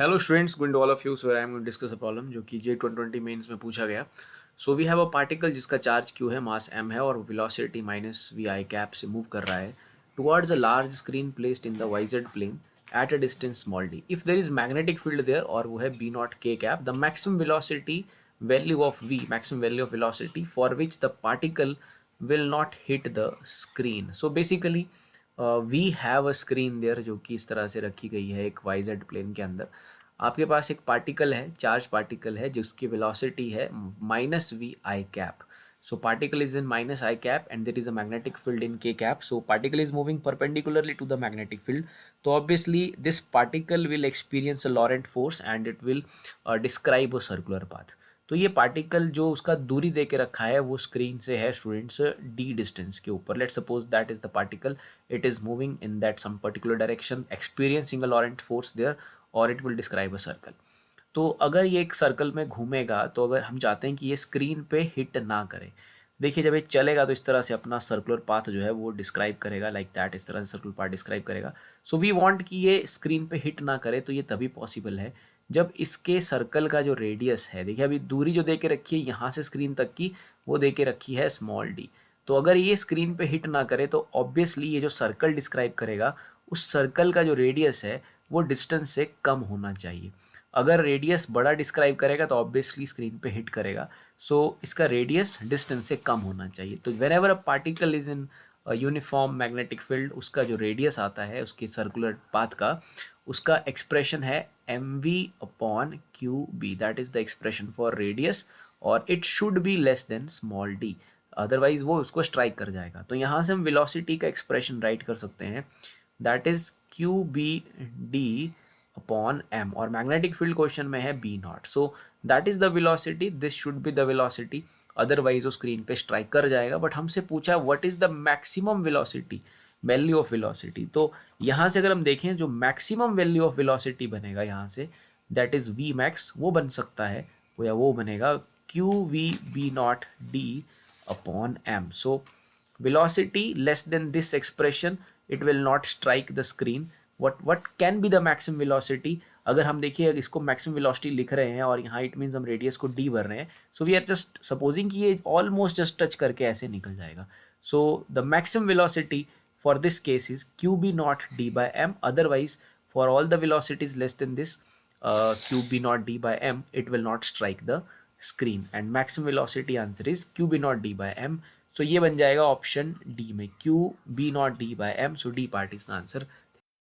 Hello students, good all of you. So I am going to discuss a problem जो कि J2020 mains में पूछा गया। So we have a particle जिसका charge Q है, mass m है और velocity minus V I cap से मूव कर रहा है towards a large screen placed in the YZ plane at a distance small d। If there is magnetic field there और वो है b naught k cap, the maximum velocity value of v, maximum value of velocity for which the particle will not hit the screen. So basically we have a screen there जो कि इस तरह से रखी गई है एक वाई जेड प्लेन के अंदर। आपके पास एक पार्टिकल है, चार्ज पार्टिकल है जिसकी वेलोसिटी है minus V I cap. So particle is in minus I cap and there is a magnetic field in K cap. So particle is moving perpendicularly to the magnetic field. So obviously this particle will experience a Lorentz force and it will describe a circular path. तो ये particle जो उसका दूरी दे के रखा है वो screen से है स्टूडेंट्स डी डिस्टेंस के ऊपर। Let's suppose that is the particle, it is moving in that some particular direction experiencing a Lorentz force there और it will describe a circle. तो अगर ये एक सर्कल में घूमेगा तो अगर हम चाहते हैं कि ये स्क्रीन पे हिट ना करे, देखिए जब ये चलेगा तो इस तरह से अपना सर्कुलर पाथ जो है वो डिस्क्राइब करेगा लाइक दैट, इस तरह से सर्कुलर पाथ डिस्क्राइब करेगा। सो वी वांट कि ये स्क्रीन पे हिट ना करे, तो ये तभी पॉसिबल है जब इसके सर्कल का जो रेडियस है, देखिए अभी दूरी जो दे के रखी है यहाँ से स्क्रीन तक की वो दे के रखी है स्मॉल डी। तो अगर ये स्क्रीन पे हिट ना करे तो ऑब्वियसली ये जो सर्कल डिस्क्राइब करेगा उस सर्कल का जो रेडियस है वो डिस्टेंस से कम होना चाहिए। अगर रेडियस बड़ा डिस्क्राइब करेगा तो ऑब्वियसली स्क्रीन पे हिट करेगा। सो इसका रेडियस डिस्टेंस से कम होना चाहिए। तो when ever a particle is in uniform magnetic field, उसका जो रेडियस आता है उसके सर्कुलर पाथ का, उसका एक्सप्रेशन है m v upon q B, that is the expression for radius और it should be less than small d, otherwise वो उसको स्ट्राइक कर जाएगा। तो यहाँ से हम वेलोसिटी का एक्सप्रेशन राइट कर सकते हैं, that is Q B D upon M, और मैग्नेटिक फील्ड क्वेश्चन में है B naught. So that is the velocity, this should be the velocity, otherwise वो स्क्रीन पे स्ट्राइक कर जाएगा। बट हमसे पूछा what is the maximum velocity, value of velocity. तो यहाँ से अगर हम देखें जो मैक्सिमम वैल्यू ऑफ वेलोसिटी बनेगा यहाँ से, दैट इज वी मैक्स, वो बन सकता है या वो बनेगा Q V B naught D upon M. So velocity less than this expression, it will not strike the screen. what can be the maximum velocity? अगर हम देखिए इसको maximum velocity लिख रहे हैं और यहाँ it means हम radius को d भर रहे हैं, so we are just supposing कि ये almost just touch करके ऐसे निकल जाएगा। so the maximum velocity for this case is q b not d by m, otherwise for all the velocities less than this q b not d by m, it will not strike the screen and maximum velocity answer is q b not d by m। सो ये बन जाएगा option D में Q B naught D by M. So D part is the answer